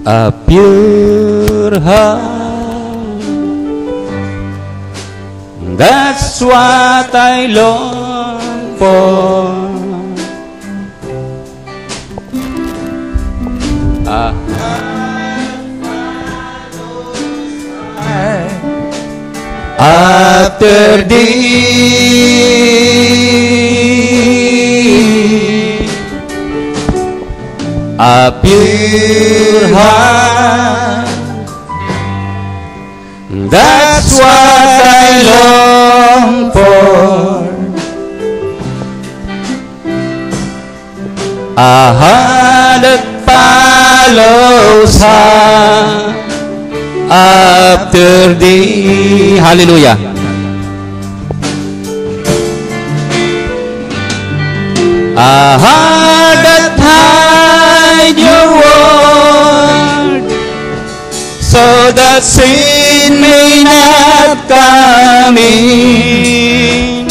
a pure heart. That's what I long for. After thee, a pure heart. That's what I long for. A heart that follows her after thee. Hallelujah. A heart that hide your word, so that sin may not come in.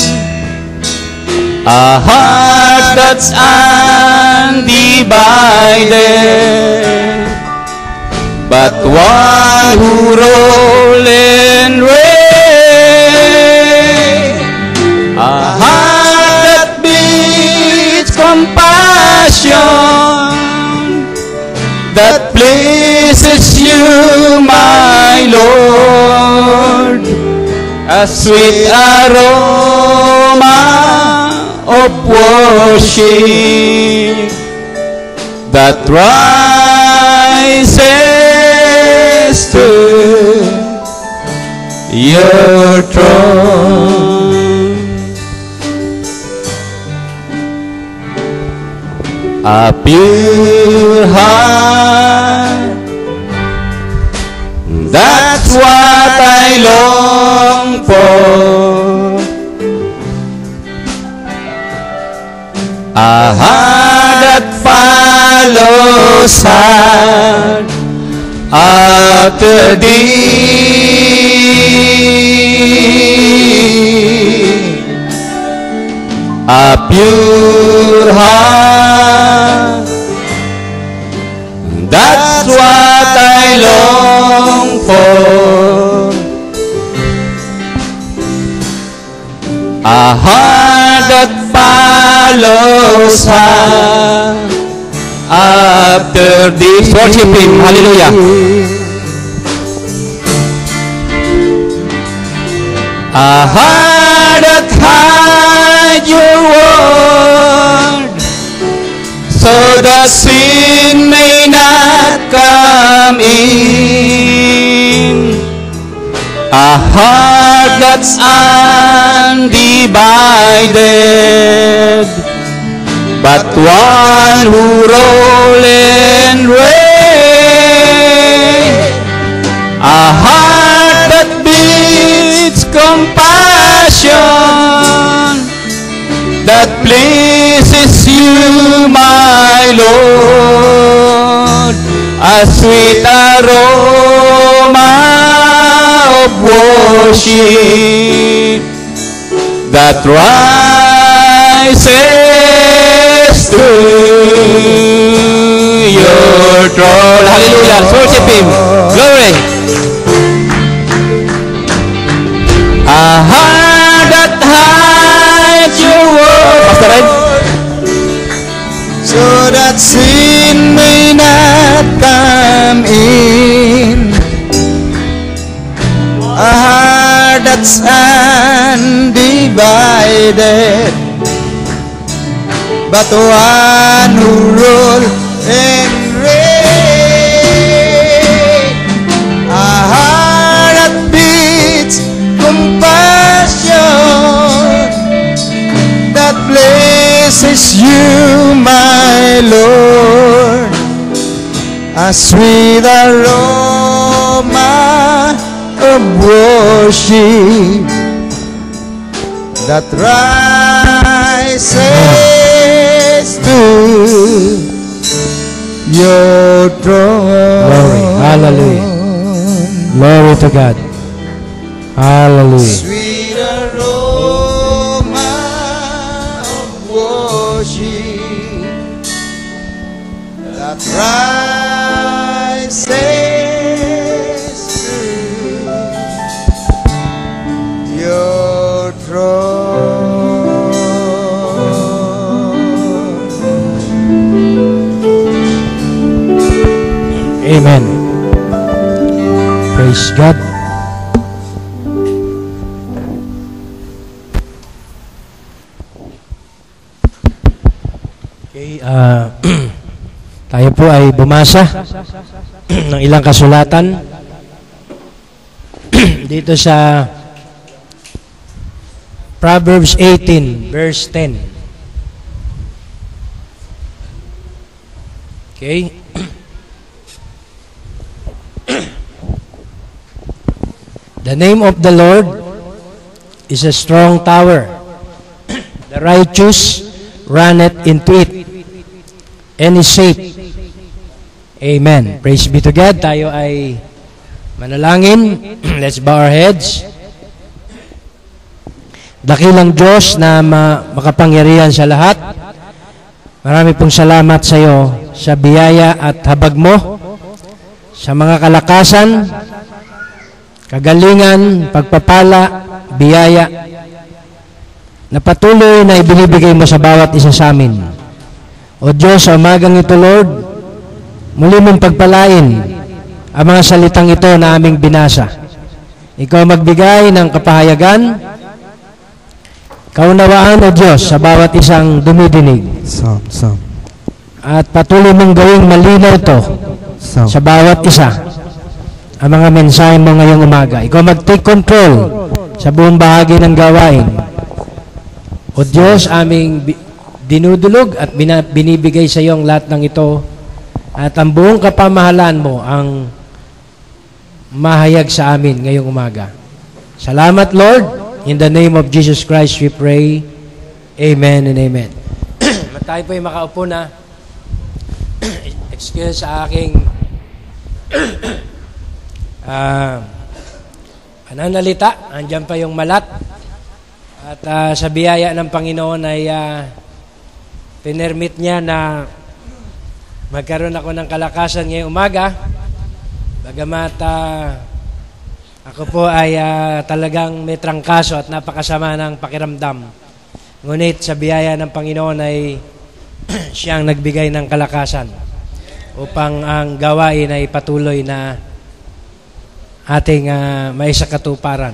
A heart that's undivided, but one who roll and reign. A heart that beats compassion, that pleases you, my Lord. A sweet aroma of worship that rises to your throne. A pure heart, that's what I long for. A heart that follows hard after thee. A pure heart, that's what I long for. A heart that follows her after thee. Worship Him. Hallelujah. A heart that hide your word, so the sin may not come in. A heart that's undivided, but one who roll and reign. A heart that beats compassion, that pleases you, my Lord. A sweet aroma of worship that rises to your throne. Hallelujah. Worship Him. Glory. A heart that hides your word, so that sin may not come in. A heart that's undivided, but one who rules and reigns. A heart that beats compassion, that blesses you, my Lord. A sweet aroma of worship that rises to your throne. Glory. Hallelujah. Glory to God. Hallelujah. Sweet aroma of worship that rises Praise God. Okay, tayo po ay bumasa ng ilang kasulatan dito sa Proverbs 18 verse 10. Okay. The name of the Lord is a strong tower. The righteous runneth into it and is safe. Amen. Praise be to God. Tayo ay manalangin. Let's bow our heads. Dakilang Diyos na makapangyarihan sa lahat, marami pong salamat sa iyo sa biyaya at habag mo, sa mga kalakasan, kagalingan, pagpapala, biyaya, na patuloy na ibinibigay mo sa bawat isa sa amin. O Diyos, sa umagang ito, Lord, muli mong pagpalain ang mga salitang ito na aming binasa. Ikaw magbigay ng kapahayagan, kaunawaan, O Diyos, sa bawat isang dumidinig. At patuloy mong gawing malinaw ito sa bawat isa ang mga mensahe mo ngayong umaga. Ikaw mag-take control sa buong bahagi ng gawain. O Diyos, aming dinudulog at binibigay sa iyo ang lahat ng ito at ang buong kapamahalan mo ang mahayag sa amin ngayong umaga. Salamat, Lord. In the name of Jesus Christ we pray. Amen and amen. Tayo po ay makaupo na. Excuse sa aking pananalita. Andiyan pa yung malat. At sa biyaya ng Panginoon ay pinermit niya na magkaroon ako ng kalakasan ngayong umaga. Bagamat ako po ay talagang may trangkaso at napakasama ng pakiramdam. Ngunit sa biyaya ng Panginoon ay siyang nagbigay ng kalakasan upang ang gawain ay patuloy na ating maisakatuparan.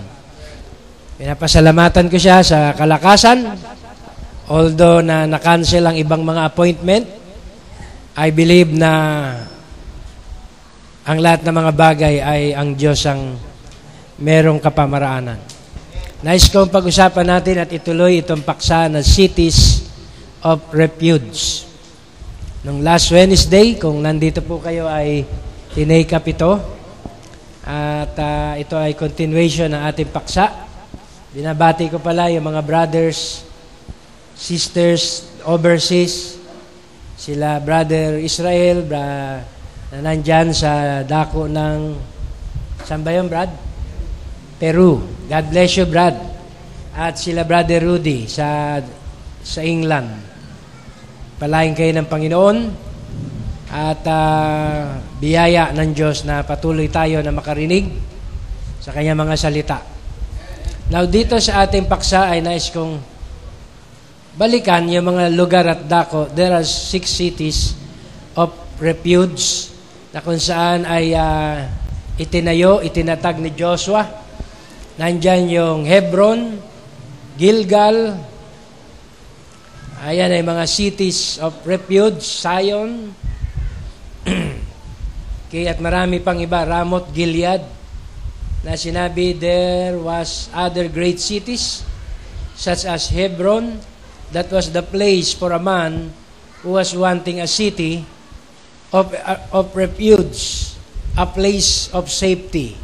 Pinapasalamatan ko siya sa kalakasan. Although na-cancel ang ibang mga appointment, I believe na ang lahat ng mga bagay ay ang Diyos ang merong kapamaraanan. Nais kong pag-usapan natin at ituloy itong paksa na Cities of Refuge. Nung last Wednesday, kung nandito po kayo ay tinake up ito. At ito ay continuation ng ating paksa. Binabati ko pala yung mga brothers, sisters, overseas, sila Brother Israel, na nandyan sa dako ng, saan ba yun, Brad? Peru. God bless you, Brad. At sila Brother Rudy sa England. Palain kayo ng Panginoon at biyaya ng Diyos na patuloy tayo na makarinig sa kanyang mga salita. Now, dito sa ating paksa ay nais kong balikan yung mga lugar at dako. There are 6 cities of refuge na kung saan ay itinatag ni Joshua. Nandyan yung Hebron, Gilgal, ayan ay mga cities of refuge, Zion, okay, at marami pang iba, Ramoth Gilead, na sinabi there was other great cities, such as Hebron, that was the place for a man who was wanting a city of refuge, a place of safety.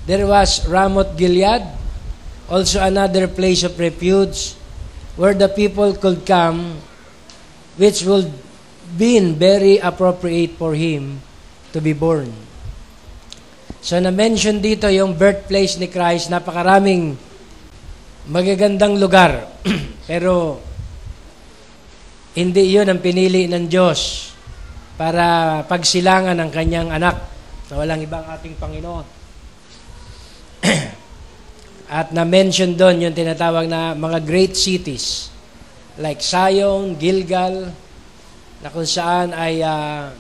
There was Ramoth Gilead, also another place of refuge where the people could come, which would be very appropriate for him to be born. So na-mention dito yung birthplace ni Christ, napakaraming magagandang lugar. Pero hindi yun ang pinili ng Diyos para pagsilangan ng kanyang anak na walang ibang ating Panginoon. At na-mention doon yung tinatawag na mga great cities like Zion, Gilgal, na kung saan ay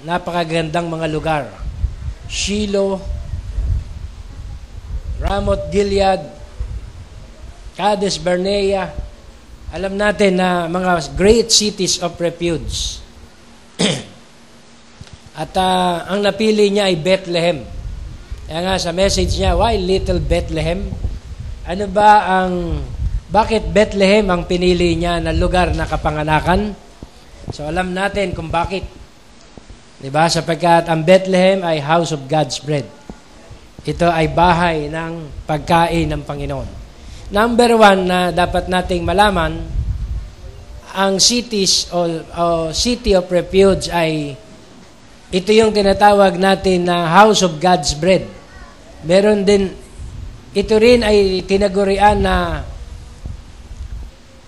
napakagandang mga lugar. Shiloh, Ramoth Gilead, Cades Barnea. Alam natin na mga great cities of refuge. At ang napili niya ay Bethlehem. Kaya nga sa message niya, why little Bethlehem? Ano ba bakit Bethlehem ang pinili niya na lugar na kapanganakan? So alam natin kung bakit. Diba? Sapagkat ang Bethlehem ay house of God's bread. Ito ay bahay ng pagkain ng Panginoon. Number 1 na dapat nating malaman, ang cities o city of refuge ay ito yung tinatawag natin na house of God's bread. Meron din, ito rin ay tinagurian na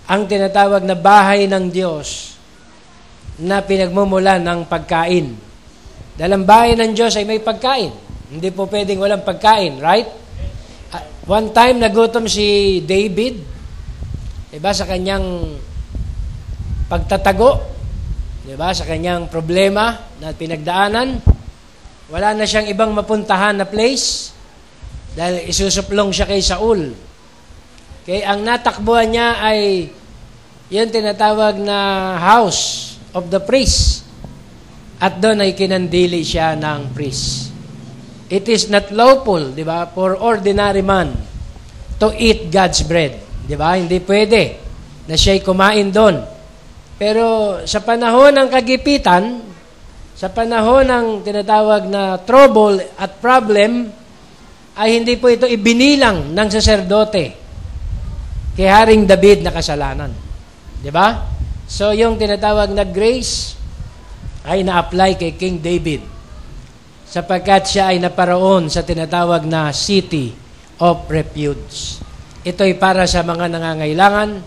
ang tinatawag na bahay ng Diyos na pinagmumulan ng pagkain. Dahil ang bahay ng Diyos ay may pagkain. Hindi po pwedeng walang pagkain, right? One time, nagutom si David, diba, sa kanyang pagtatago, diba, sa kanyang problema na pinagdaanan. Wala na siyang ibang mapuntahan na place dahil isusuplong siya kay Saul. Kaya ang natakbuhan niya ay yung tinatawag na house of the priest. At doon ay kinandili siya ng priest. It is not lawful, di ba, for ordinary man to eat God's bread. Di ba? Hindi pwede na siya'y kumain doon. Pero sa panahon ng kagipitan, sa panahon ng tinatawag na trouble at problem, ay hindi po ito ibinilang ng saserdote kay Haring David na kasalanan. Di ba? So yung tinatawag na grace ay na-apply kay King David sapagkat siya ay naparoon sa tinatawag na city of refuge. Ito ay para sa mga nangangailangan,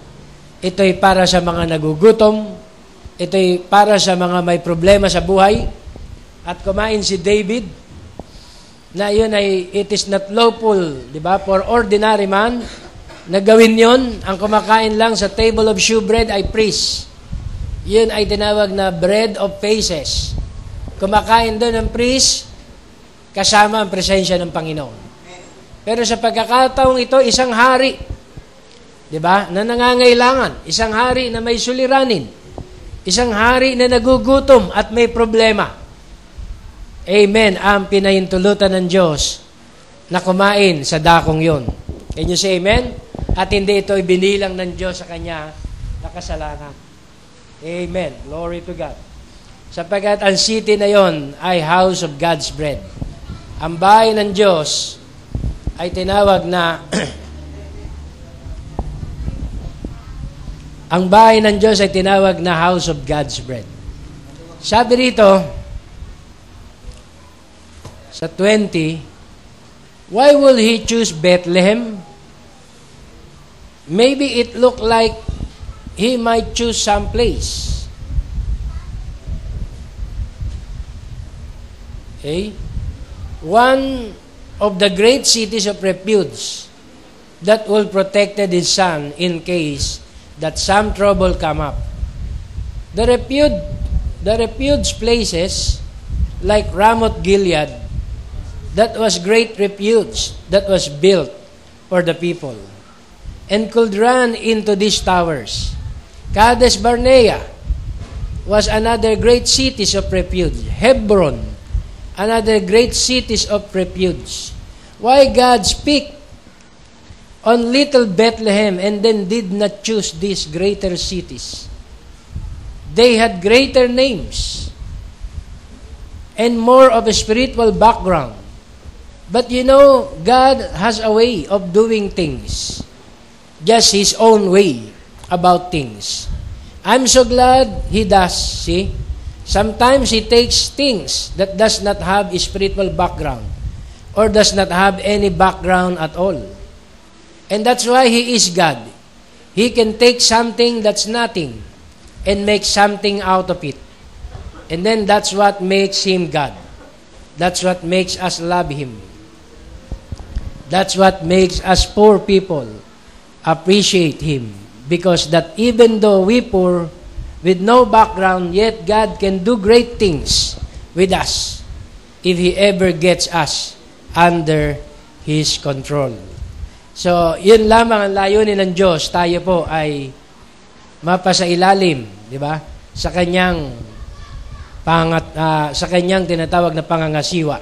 ito ay para sa mga nagugutom, ito ay para sa mga may problema sa buhay. At kumain si David na yun ay it is not lawful, di ba, for ordinary man na gawin yun. Ang kumakain lang sa table of shewbread ay priest. Yun ay tinawag na bread of faces. Kumakain doon ng priest kasama ang presensya ng Panginoon. Pero sa pagkakataong ito, isang hari, di ba, na nangangailangan, isang hari na may suliranin, isang hari na nagugutom at may problema. Amen, ang pinahintulutan ng Diyos na kumain sa dakong yon. Can you say amen? At hindi ito ibinilang ng Diyos sa kanya na kasalanan. Amen. Glory to God. Sapagkat ang city na yon ay house of God's bread. Ang bahay ng Diyos ay tinawag na ang bahay ng Diyos ay tinawag na house of God's bread. Sabi rito sa 20, why will he choose Bethlehem? Maybe it looked like he might choose some place. Okay? One of the great cities of refuge that will protect his son in case that some trouble come up. The refuge places like Ramoth Gilead, that was great refuge that was built for the people and could run into these towers. Cades Barnea was another great cities of refuge. Hebron, another great cities of refuge. Why God speak on little Bethlehem and then did not choose these greater cities? They had greater names and more of a spiritual background. But you know, God has a way of doing things, just His own way about things. I'm so glad He does, see? Sometimes He takes things that does not have a spiritual background or does not have any background at all. And that's why He is God. He can take something that's nothing and make something out of it. And then that's what makes Him God. That's what makes us love Him. That's what makes us poor people appreciate Him. Because that even though we poor, with no background, yet God can do great things with us if He ever gets us under His control. So, yun lamang ang layunin ng Diyos. Tayo po ay mapasailalim, di ba? Sa kanyang sa kanyang tinatawag na pangangasiwa.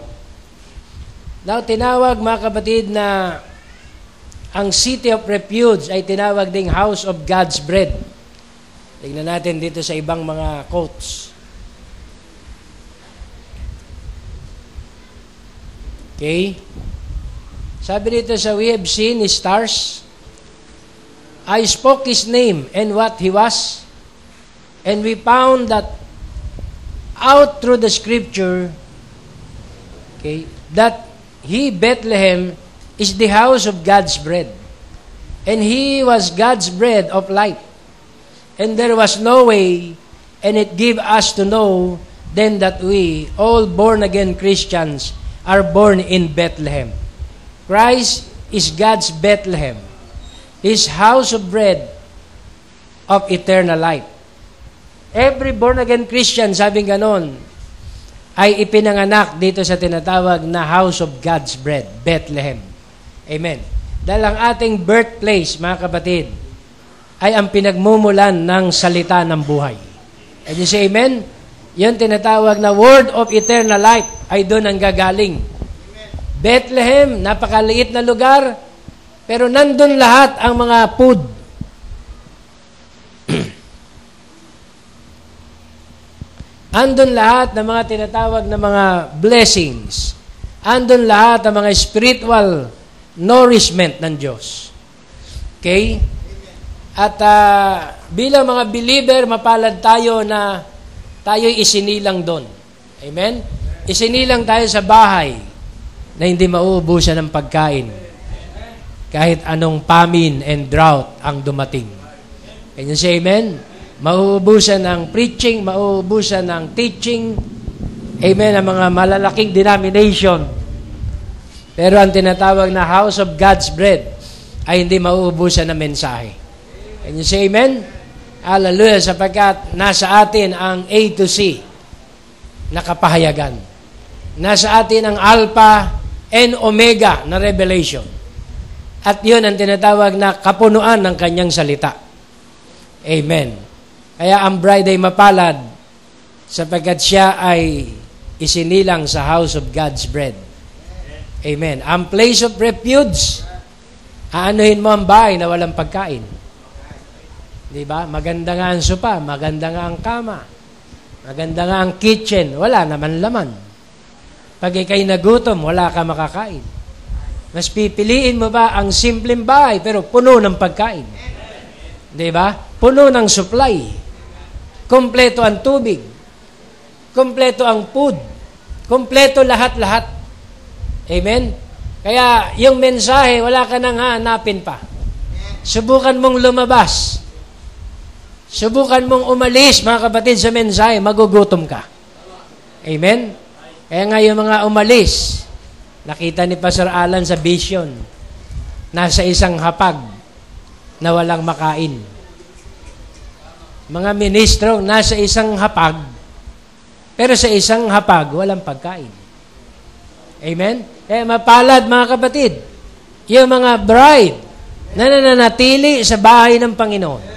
Now, tinawag mga kapatid na ang City of Refuge ay tinawag ding House of God's Bread. Tingnan natin dito sa ibang mga quotes. Okay? Sabi dito sa We Have Seen His Stars, I spoke His name and what He was, and we found that out through the Scripture, okay, that He, Bethlehem, is the house of God's bread. And He was God's bread of life. And there was no way, and it gave us to know then that we, all born-again Christians, are born in Bethlehem. Christ is God's Bethlehem, His house of bread of eternal life. Every born-again Christian, sabing ganon, ay ipinanganak dito sa tinatawag na house of God's bread, Bethlehem. Amen. Dahil ang ating birthplace, mga kapatid, ay ang pinagmumulan ng salita ng buhay. And you say amen? Yun tinatawag na word of eternal life ay doon ang gagaling. Bethlehem, napakaliit na lugar, pero nandun lahat ang mga food. Andun lahat ng mga tinatawag na mga blessings. Andun lahat ng mga spiritual nourishment ng Diyos. Okay? At bilang mga believer, mapalad tayo na tayo'y isinilang doon. Amen? Isinilang tayo sa bahay na hindi mauubusan ng pagkain. Kahit anong famine and drought ang dumating. Can you say amen? Mauubusan ng preaching, mauubusan ng teaching. Amen? Ang mga malalaking denomination. Pero ang tinatawag na house of God's bread ay hindi mauubusan ng mensahe. Can you say amen? Hallelujah, sapagkat nasa atin ang A to C na kapahayagan. Nasa atin ang Alpha and Omega na revelation. At yun ang tinatawag na kapunuan ng kanyang salita. Amen. Kaya ang bride ay mapalad sapagkat siya ay isinilang sa house of God's bread. Amen. Ang place of refuge, aanuhin mo ang bahay na walang pagkain. Diba? Maganda nga ang sopa, maganda nga ang kama, maganda nga ang kitchen, wala naman laman. Pag ikay nagutom, wala ka makakain. Mas pipiliin mo ba ang simpleng bahay pero puno ng pagkain? Diba? Puno ng supply. Kompleto ang tubig. Kompleto ang food. Kompleto lahat-lahat. Amen? Kaya yung mensahe, wala ka nang hahanapin pa. Subukan mong lumabas. Subukan mong umalis, mga kapatid, sa mensahe, magugutom ka. Amen? Kaya nga yung mga umalis, nakita ni Pastor Alan sa vision, nasa isang hapag na walang makain. Mga ministro, nasa isang hapag, pero sa isang hapag, walang pagkain. Amen? Kaya mapalad, mga kapatid, yung mga bride na nananatili sa bahay ng Panginoon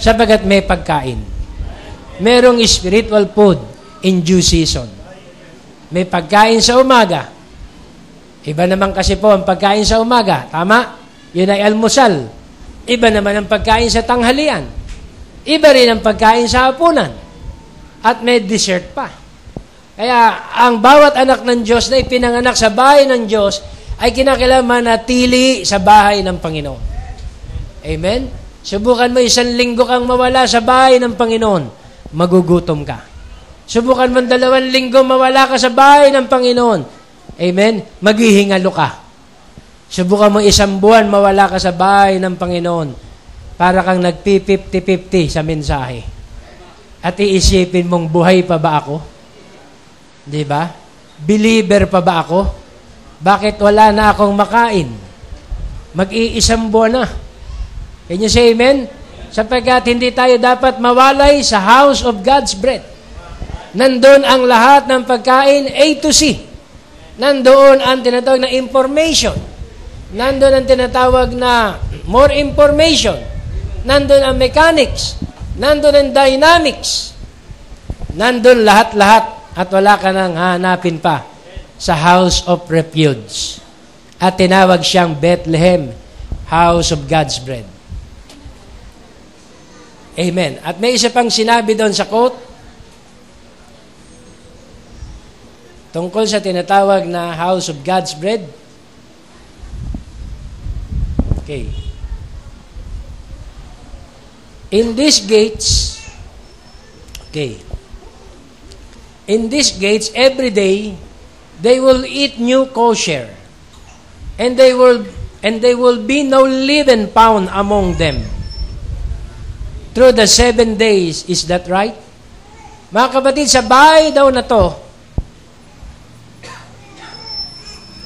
sapagat may pagkain. Merong spiritual food in due season. May pagkain sa umaga. Iba naman kasi po ang pagkain sa umaga. Tama? Yun ay almusal. Iba naman ang pagkain sa tanghalian. Iba rin ang pagkain sa hapunan. At may dessert pa. Kaya ang bawat anak ng Diyos na ipinanganak sa bahay ng Diyos ay kinakailangan manatili sa bahay ng Panginoon. Amen? Subukan mo 1 linggo kang mawala sa bahay ng Panginoon, magugutom ka. Subukan mo 2 linggo mawala ka sa bahay ng Panginoon, amen? Maghihingalo ka. Subukan mo 1 buwan mawala ka sa bahay ng Panginoon, para kang nagpi-50-50 sa mensahe. At iisipin mong, buhay pa ba ako? Di ba? Believer pa ba ako? Bakit wala na akong makain? Mag-iisang buwan na. Can you say amen? Sapagkat hindi tayo dapat mawalay sa house of God's bread. Nandun ang lahat ng pagkain A to C. Nandoon ang tinatawag na information. Nandoon ang tinatawag na more information. Nandoon ang mechanics. Nandoon ang dynamics. Nandoon lahat-lahat at wala ka nang hanapin pa sa House of Refuge. At tinawag siyang Bethlehem, House of God's Bread. Amen. At may isa pang sinabi doon sa quote, tungkol sa tinatawag na House of God's Bread. Okay. In these gates, every day, they will eat new kosher, and there will be no leaven found among them. Through the 7 days, is that right? Mga kapatid, sa bahay daw na to,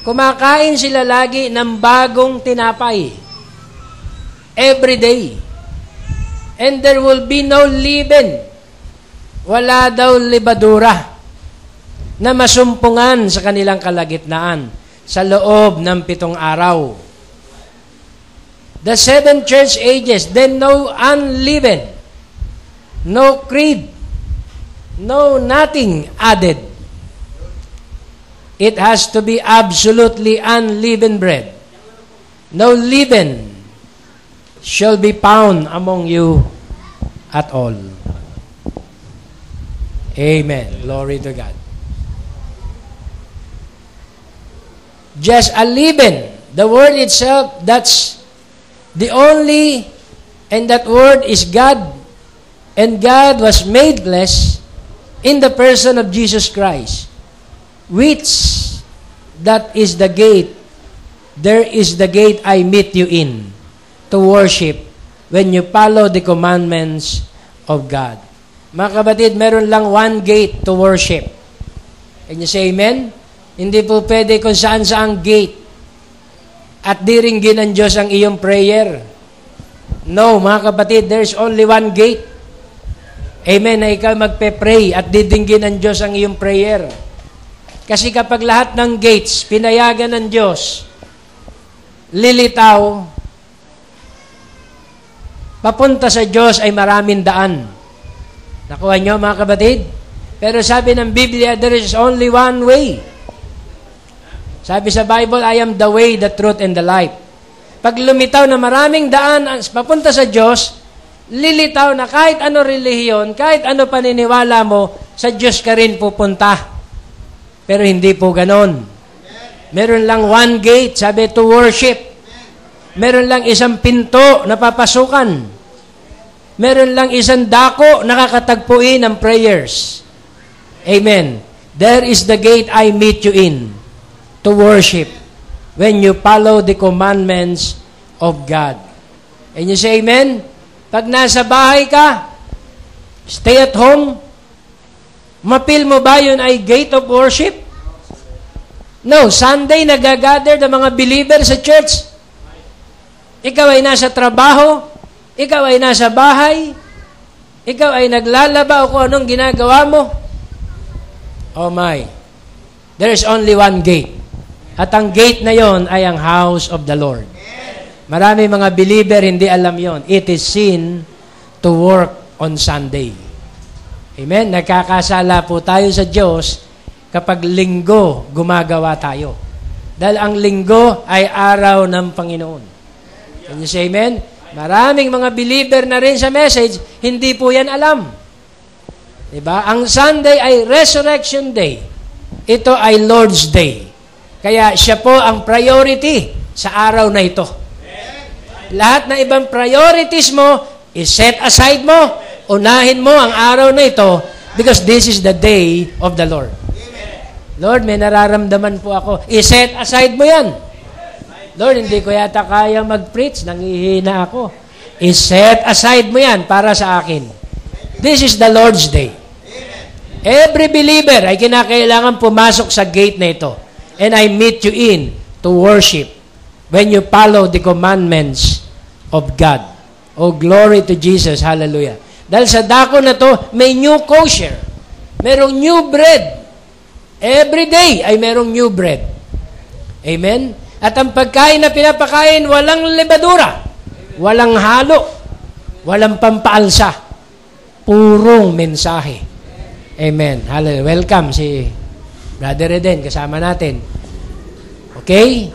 kumakain sila lagi ng bagong tinapay. Every day. And there will be no leaven. Wala daw libadura na masumpungan sa kanilang kalagitnaan sa loob ng 7 araw. The 7 church ages, then no unleavened, no creed, no nothing added. It has to be absolutely unleavened bread. No leaven shall be found among you at all. Amen. Glory to God. Just a leaven, the word itself, that's the only, and that word is God, and God was made flesh in the person of Jesus Christ, which that is the gate. There is the gate I meet you in to worship when you follow the commandments of God. Mga kapatid, meron lang one gate to worship. Can you say amen? Hindi po pwede kung saan-saang gate at diringgin ng Diyos ang iyong prayer. No, mga kapatid, there's only one gate. Amen, na ikaw magpe-pray at didinggin ng Diyos ang iyong prayer. Kasi kapag lahat ng gates pinayagan ng Diyos, lilitaw, papunta sa Diyos ay maraming daan. Nakuha nyo, mga kapatid? Pero sabi ng Biblia, there is only one way. Sabi sa Bible, I am the way, the truth, and the life. Pag lumitaw na maraming daan papunta sa Diyos, lilitaw na kahit ano relihiyon, kahit ano paniniwala mo, sa Diyos ka rin pupunta. Pero hindi po ganon. Meron lang one gate, sabi, to worship. Meron lang isang pinto na papasukan. Meron lang isang dako nakakatagpuin ng prayers. Amen. There is the gate I meet you in to worship when you follow the commandments of God. And you say amen? Pag nasa bahay ka, stay at home, mapil mo ba yun ay gate of worship? No, Sunday nagagather ng mga believer sa church. Ikaw ay nasa trabaho, ikaw ay nasa bahay, ikaw ay naglalaba o kung anong ginagawa mo. Oh my. There is only one gate. At ang gate na yon ay ang house of the Lord. Marami mga believer hindi alam yon. It is sin to work on Sunday. Amen? Nagkakasala po tayo sa Diyos kapag linggo gumagawa tayo. Dahil ang linggo ay araw ng Panginoon. Can you say amen? Maraming mga believer na rin sa message, hindi po yan alam. Diba? Ang Sunday ay Resurrection Day. Ito ay Lord's Day. Kaya siya po ang priority sa araw na ito. Lahat na ibang priorities mo, i-set aside mo, unahin mo ang araw na ito because this is the day of the Lord. Lord, may nararamdaman po ako. I-set aside mo yan. Lord, hindi ko yata kaya mag-preach. Nangihina ako. I-set aside mo yan para sa akin. This is the Lord's Day. Every believer ay kinakailangan pumasok sa gate na ito. And I meet you in to worship when you follow the commandments of God. Oh, glory to Jesus. Hallelujah. Dahil sa dako na to, may new kosher. Merong new bread. Every day ay merong new bread. Amen? At ang pagkain na pinapakain, walang lebadura, walang halo, walang pampaalsa, purong mensahe. Amen. Hallelujah. Welcome si Brother Eden, kasama natin. Okay?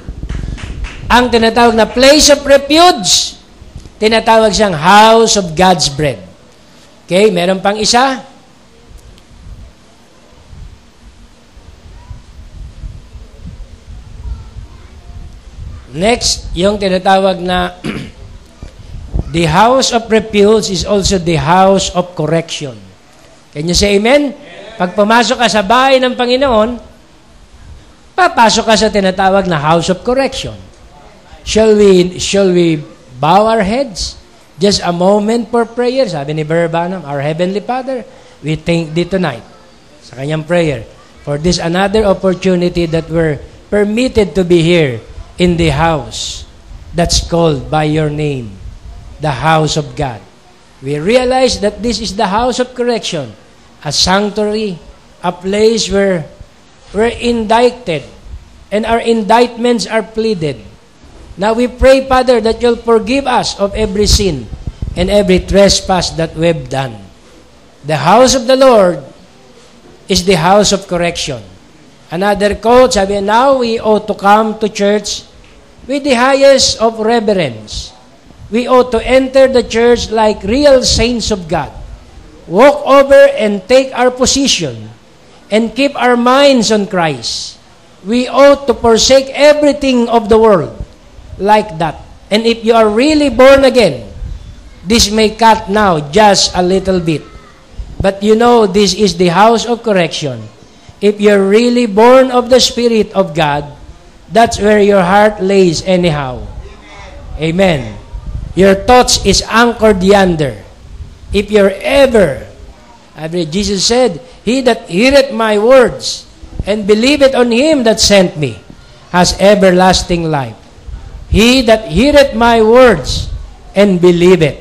Ang tinatawag na place of refuge, tinatawag siyang house of God's bread. Okay? Meron pang isa. Next, yung tinatawag na the house of refuge is also the house of correction. Can you say amen? Pag pumasok ka sa bahay ng Panginoon, papasok ka sa tinatawag na house of correction. Shall we bow our heads? Just a moment for prayer. Sabi ni Brother Branham, our Heavenly Father, we thank Thee tonight sa kanyang prayer for this another opportunity that we're permitted to be here in the house that's called by your name, the house of God. We realize that this is the house of correction, a sanctuary, a place where we're indicted and our indictments are pleaded. Now we pray, Father, that you'll forgive us of every sin and every trespass that we've done. The house of the Lord is the house of correction. Another quote, sabi, now we ought to come to church with the highest of reverence. We ought to enter the church like real saints of God. Walk over and take our position and keep our minds on Christ. We ought to forsake everything of the world like that. And if you are really born again, this may cut now just a little bit. But you know, this is the house of correction. If you're really born of the Spirit of God, that's where your heart lays anyhow. Amen. Your thoughts is anchored yonder. If you're ever, Jesus said, he that heareth my words and believeth on him that sent me has everlasting life. He that heareth my words and believeth.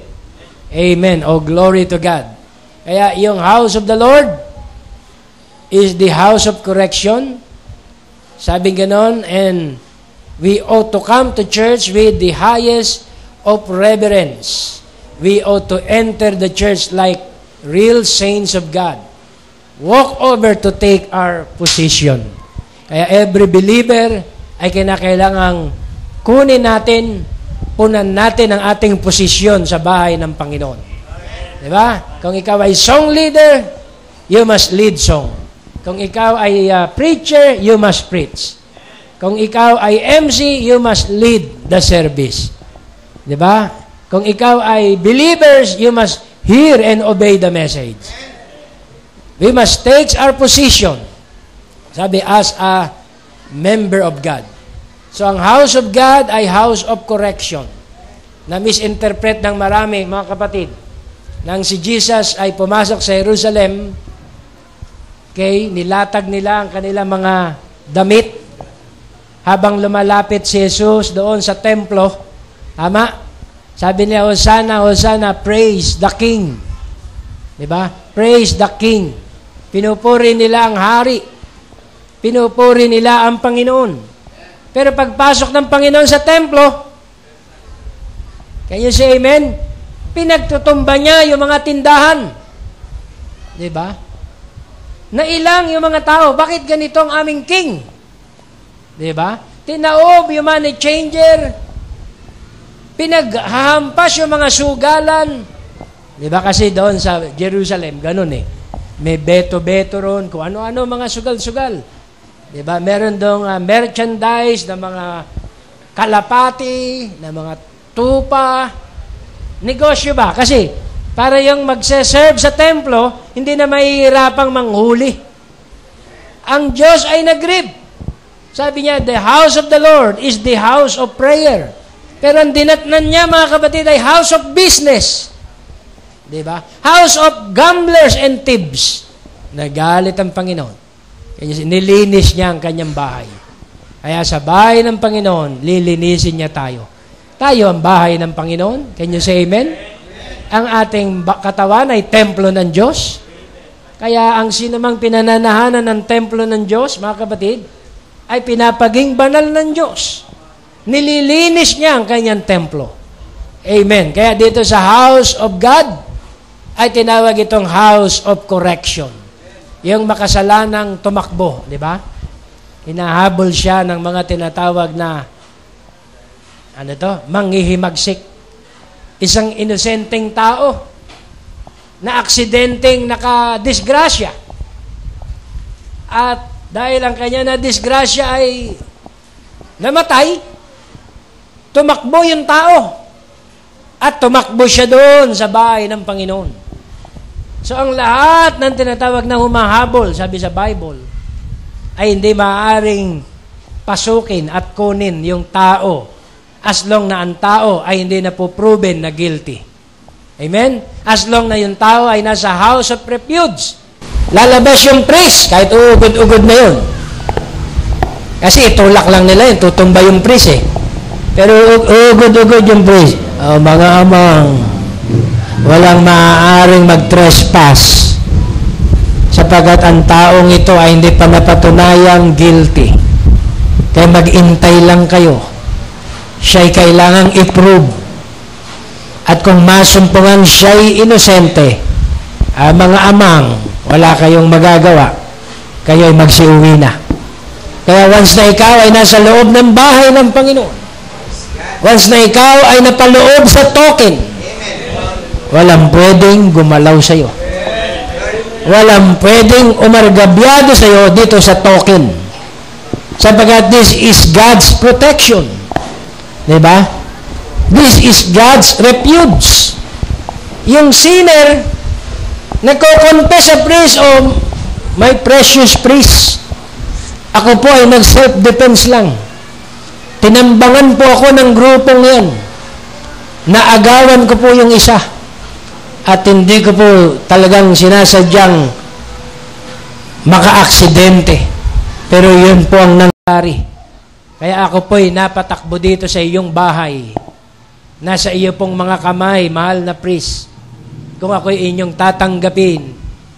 Amen. Oh, glory to God. Kaya yung house of the Lord is the house of correction. Sabi ganon, and we ought to come to church with the highest of reverence. We ought to enter the church like real saints of God. Walk over to take our position. Kaya every believer ay kinakailangang kunin natin, punan natin ang ating posisyon sa bahay ng Panginoon. Diba? Kung ikaw ay song leader, you must lead song. Kung ikaw ay preacher, you must preach. Kung ikaw ay MC, you must lead the service. Diba? Kung ikaw ay believers, you must hear and obey the message. We must take our position, sabi, as a member of God. So, ang house of God ay house of correction. Na-misinterpret ng marami, mga kapatid. Nang si Jesus ay pumasok sa Jerusalem, okay, nilatag nila ang kanilang mga damit habang lumalapit si Jesus doon sa templo. Tama? Sabi niya, Hosanna, Hosanna, praise the King. Diba? Praise the King. Pinupuri nila ang hari. Pinupuri nila ang Panginoon. Pero pagpasok ng Panginoon sa templo, can you say amen? Pinagtutumba niya yung mga tindahan. Diba? Nailang yung mga tao, bakit ganito ang aming king? Diba? Tinaob yung money changer, pinaghahampas yung mga sugalan. Diba? Kasi doon sa Jerusalem, ganun eh. May beto-beto ron, kung ano-ano mga sugal-sugal. Diba? Meron doon merchandise na mga kalapati, na mga tupa. Negosyo ba? Kasi para yung magse-serve sa templo, hindi na mahihirapang manghuli. Ang Diyos ay nag-grip. Sabi niya, the house of the Lord is the house of prayer. Pero ang dinatnan niya, mga kapatid, ay house of business. Diba? House of gamblers and thieves. Nagalit ang Panginoon. Kaya nilinis niya ang kanyang bahay. Kaya sa bahay ng Panginoon, lilinisin niya tayo. Tayo ang bahay ng Panginoon. Can you say amen? Ang ating katawan ay templo ng Diyos. Kaya ang sinumang pinananahanan ng templo ng Diyos, mga kapatid, ay pinapaging banal ng Diyos. Nililinis niya ang kanyang templo. Amen. Kaya dito sa house of God, ay tinawag itong house of correction. Yung makasalanang tumakbo, di ba? Hinahabol siya ng mga tinatawag na, manghihimagsik. Isang inosenteng tao, na aksidenteng nakadisgrasya. At dahil ang kanya na disgrasya ay namatay, tumakbo yung tao. At tumakbo siya doon sa bahay ng Panginoon. So ang lahat ng tinatawag na humahabol, sabi sa Bible, ay hindi maaaring pasukin at kunin yung tao as long na ang tao ay hindi na po-proven na guilty. Amen? As long na yung tao ay nasa house of refuge. Lalabas yung priest, kahit uugod-ugod na yun. Kasi itulak lang nila yun, tutumba yung priest eh. Pero uugod-ugod yung priest. Mga amang, walang maaaring mag-trespass sapagkat ang taong ito ay hindi pa napatunayang guilty. Kaya mag-intay lang kayo. Siya'y kailangang i-prove. At kung masumpungan siya'y inosente, mga amang, wala kayong magagawa. Kayo'y magsiuwi na. Kaya once na ikaw ay nasa loob ng bahay ng Panginoon, once na ikaw ay napaloob sa token, walang pwedeng gumalaw sa iyo. Walang pwedeng umargabyado sa iyo dito sa token. Sapagkat this is God's protection. Diba? This is God's refuge. Yung sinner, nagko-confess sa priest, my precious priest, ako po ay nag-self-defense lang. Tinambangan po ako ng grupong yan. Naagawan ko po yung isa. At hindi ko po talagang sinasadyang maka-aksidente. Pero yun po ang nangyari. Kaya ako po'y napatakbo dito sa iyong bahay. Nasa iyo pong mga kamay, mahal na priest. Kung ako'y inyong tatanggapin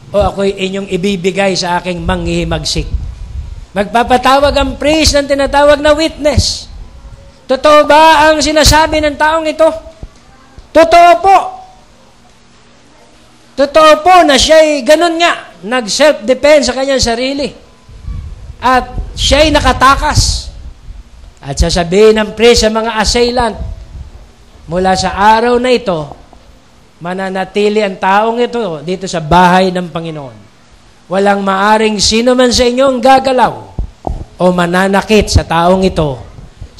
o ako'y inyong ibibigay sa aking manghihimagsik. Magpapatawag ang priest ng tinatawag na witness. Totoo ba ang sinasabi ng taong ito? Totoo po. Totoo po na siya'y ganun nga, nag-self-defense sa kanyang sarili. At siya'y nakatakas. At sasabihin ng priest sa mga assailant, mula sa araw na ito, mananatili ang taong ito dito sa bahay ng Panginoon. Walang maaring sino man sa inyong gagalaw o mananakit sa taong ito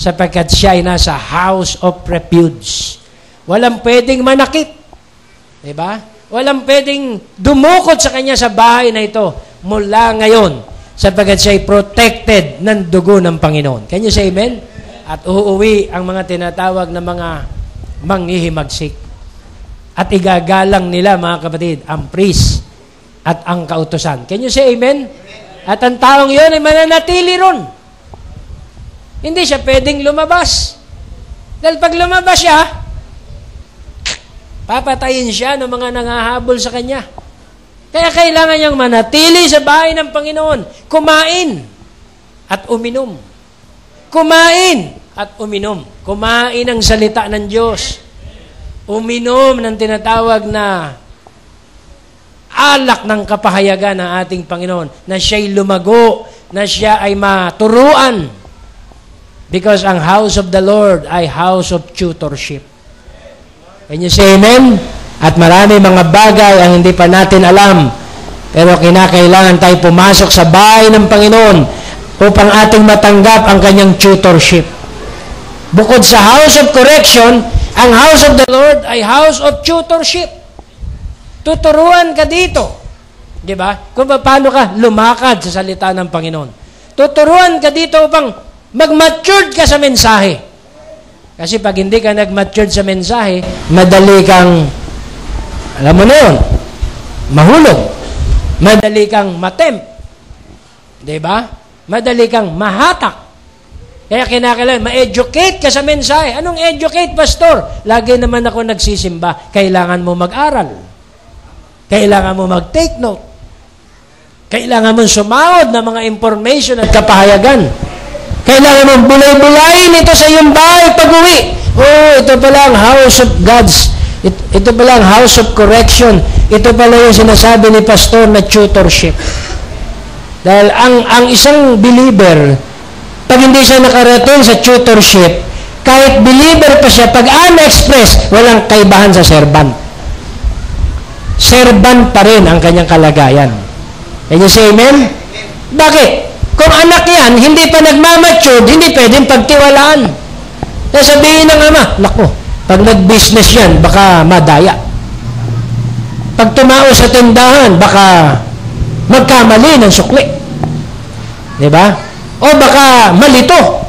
sapagkat siya ay nasa house of refuge. Walang pwedeng manakit. Diba? Walang pwedeng dumukot sa kanya sa bahay na ito mula ngayon sapagkat siya ay protected ng dugo ng Panginoon. Can you say amen? At uuwi ang mga tinatawag na mga manghihimagsik. At igagalang nila, mga kapatid, ang priest at ang kautusan. Can you say amen? At ang taong yun ay mananatili ron. Hindi siya pwedeng lumabas. Dahil pag lumabas siya, papatayin siya ng mga nangahabol sa kanya. Kaya kailangan niyang manatili sa bahay ng Panginoon. Kumain at uminom. Kumain at uminom. Kumain ang salita ng Diyos. Uminom ng tinatawag na alak ng kapahayagan ng ating Panginoon, na siya'y lumago, na siya ay maturuan. Because ang house of the Lord ay house of tutorship. Can you say amen? At marami mga bagay ang hindi pa natin alam, pero kinakailangan tayo pumasok sa bahay ng Panginoon upang ating matanggap ang kanyang tutorship. Bukod sa house of correction, ang house of the Lord ay house of tutorship. Tuturuan ka dito. Di ba? Kung paano ka lumakad sa salita ng Panginoon. Tuturuan ka dito upang mag-matured ka sa mensahe. Kasi pag hindi ka nag-matured sa mensahe, madali kang, alam mo na yun, mahulog. Madali kang matempt. Di ba? Madali kang mahatak. Kaya kinakailangan, ma-educate ka sa mensahe. Anong educate, pastor? Lagi naman ako nagsisimba. Kailangan mo mag-aral. Kailangan mo mag-take note. Kailangan mong sumahod ng mga information at kapahayagan. Kailangan mong bulay-bulayin ito sa iyong bahay pag-uwi. Ito pala ang house of God's. Ito pala ang house of correction. Ito pala yung sinasabi ni pastor na tutorship. Dahil ang isang believer, pag hindi siya nakarating sa tutorship, kahit believer pa siya, pag express, walang kaibahan sa servant. Servant pa rin ang kanyang kalagayan. Can you say amen? Bakit? Kung anak yan, hindi pa nagmamature, hindi pwedeng pagtiwalaan. Sasabihin ng ama, naku, pag nag-business yan, baka madaya. Pag tumao sa tindahan, baka magkamali ng sukli. Diba? O baka malito.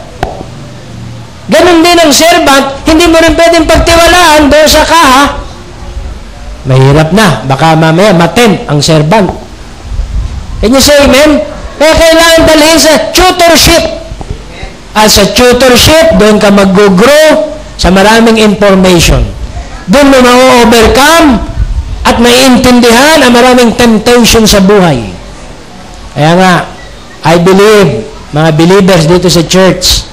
Ganon din ang servant, hindi mo rin pwedeng pagtiwalaan doon sa kaha. Mahirap na. Baka mamaya matempt ang servant. Can you say amen? Kaya kailangan dalhin sa tutorship. At sa tutorship, doon ka mag-grow sa maraming information. Doon mo ma-overcome at maiintindihan ang maraming temptation sa buhay. Kaya nga, I believe, mga believers dito sa church,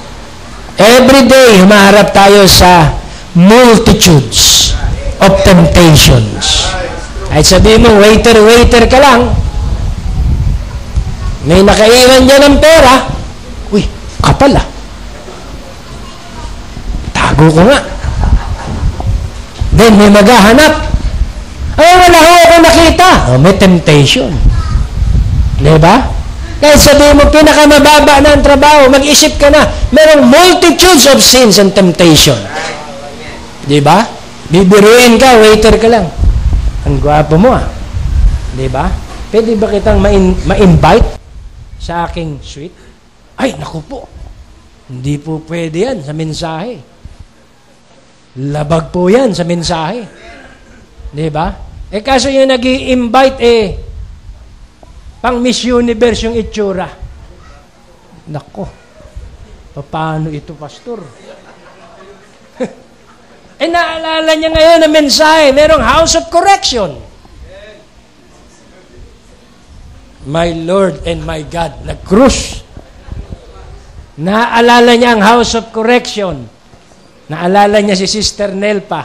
every day, humaharap tayo sa multitudes of temptations. Ay sabihin mo, waiter ka lang. May nakaiwan dyan ng pera. Uy, kapal ah. Tago ko nga. Then may maghahanap. Wala ho ako nakita. May temptation. Diba? Kahit sabihin mo, pinakamababa na ang trabaho, mag-isip ka na, merong multitudes of sins and temptation. Diba? Bibiruin ka, waiter ka lang. Ang gwapo mo ah. Diba? Pwede ba kitang ma-invite sa aking suite? Ay, naku po. Hindi po pwede yan sa mensahe. Labag po yan sa mensahe. Diba? Kaso yung nag-i-invite pang Miss Universe yung itsura. Nako. Paano ito, pastor? Naalala niya ngayon na mensahe, merong house of correction. My Lord and my God, nag-cruise. Naalala niya ang house of correction. Naalala niya si Sister Nelpa.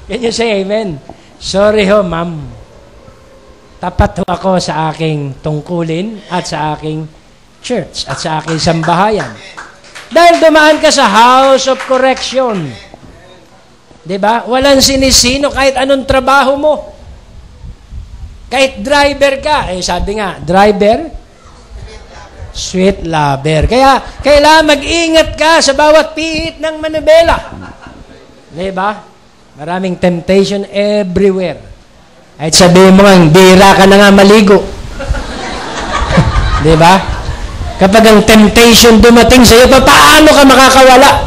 Can you say amen? Sorry ho, ma'am. Tapat ho ako sa aking tungkulin at sa aking church at sa aking sambahayan. Dahil dumaan ka sa house of correction. Diba? Walang sinisino kahit anong trabaho mo. Kahit driver ka. Sabi nga, driver, sweet lover. Kaya, kailangan mag-ingat ka sa bawat pihit ng manubela. Diba? Maraming temptation everywhere. At sabihin mo nga, bira ka na nga maligo. Diba? Kapag ang temptation dumating sa iyo, paano ka makakawala?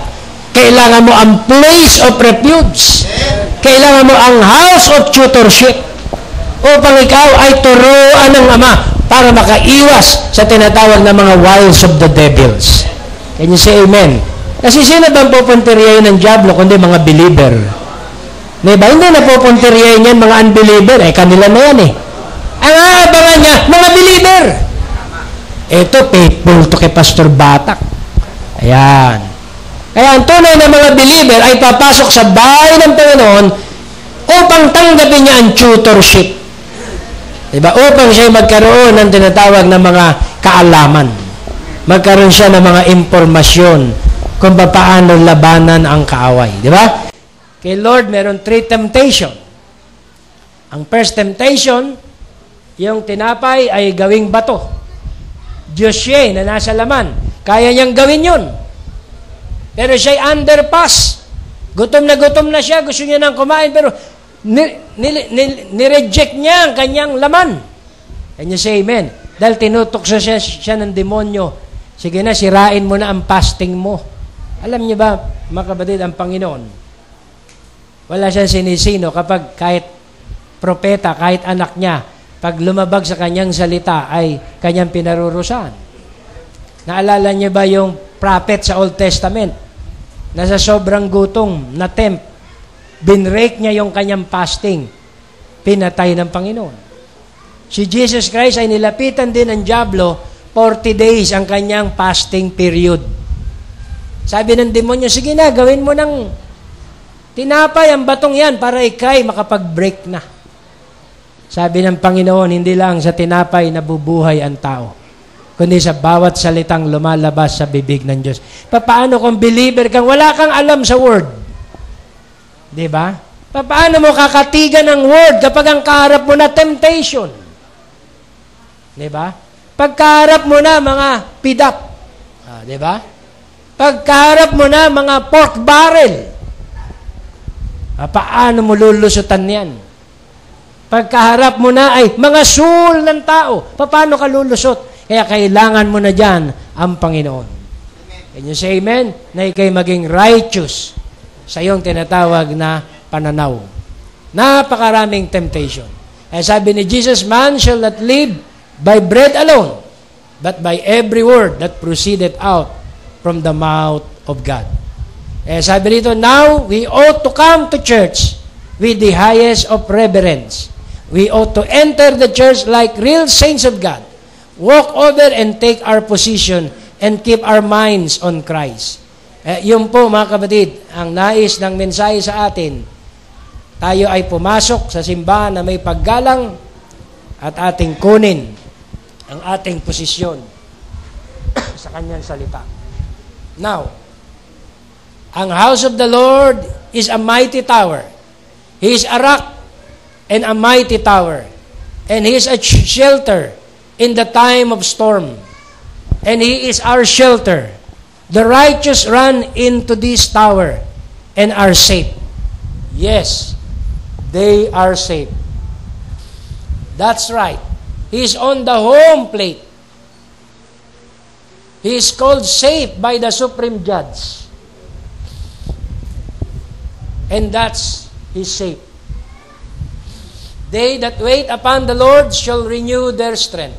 Kailangan mo ang place of refuge. Kailangan mo ang house of tutorship upang ikaw ay turuan ng Ama para makaiwas sa tinatawag na mga wiles of the devils. Can you say amen? Kasi sino bang pupuntiryahin ng diablo kundi mga believer? Diba? Hindi na pupuntiryahin yan mga unbeliever. Kanila na yan Ang aabangan niya, mga believer. Ito, faithful to kay Pastor Batak. Ayan. Kaya ang tunay na mga believer ay papasok sa bahay ng Panginoon upang tanggapin niya ang tutorship. Diba? Upang siya magkaroon ng tinatawag na mga kaalaman. Magkaroon siya ng mga impormasyon kung paano labanan ang kaaway. Diba? Kay Lord, meron 3 temptation. Ang first temptation, yung tinapay ay gawing bato. Diyos siya na nasa laman. Kaya niyang gawin yun. Pero siya'y underpass. Gutom na siya, gusto niya nang kumain, pero nireject niya ang kanyang laman. Can you say amen? Dahil tinutok siya ng demonyo. Sige na, sirain mo na ang fasting mo. Alam niyo ba, mga kapatid, ang Panginoon, wala siyang sinisino kapag kahit propeta, kahit anak niya, pag lumabag sa kanyang salita ay kanyang pinarurusahan. Naalala niyo ba yung prophet sa Old Testament? Nasa sobrang gutom, na-tempt, binrake niya yung kanyang fasting, pinatay ng Panginoon. Si Jesus Christ ay nilapitan din ng dyablo, 40 days ang kanyang fasting period. Sabi ng demonyo, sige na, gawin mo ng tinapay ang batong yan para ikay makapag-break na. Sabi ng Panginoon, hindi lang sa tinapay nabubuhay ang tao, kundi sa bawat salitang lumalabas sa bibig ng Diyos. Paano kung believer kang wala kang alam sa word? Diba? Paano mo kakatigan ng word kapag ang kaharap mo na temptation? Diba? Pagkaharap mo na mga pidap. Diba? Pagkaharap mo na mga pork barrel. Paano mo lulusutan yan? Pagkaharap mo na ay mga soul ng tao. Paano ka lulusot? Kaya kailangan mo na dyan ang Panginoon. Can you say amen? Na ikay maging righteous sa iyong tinatawag na pananaw. Napakaraming temptation. Sabi ni Jesus, man shall not live by bread alone, but by every word that proceeded out from the mouth of God. Sabi dito, now we ought to come to church with the highest of reverence. We ought to enter the church like real saints of God, walk over and take our position, and keep our minds on Christ. Yun po mga kapatid, ang nais ng mensahe sa atin. Tayo ay pumasok sa simbahan na may paggalang at ating kunin ang ating posisyon sa kanyang salita. Now, ang house of the Lord is a mighty tower. He is a rock and a mighty tower. And He is a shelter in the time of storm. And He is our shelter. The righteous run into this tower and are safe. Yes, they are safe. That's right. He is on the home plate. He is called safe by the Supreme Judge. And that's His safe. They that wait upon the Lord shall renew their strength.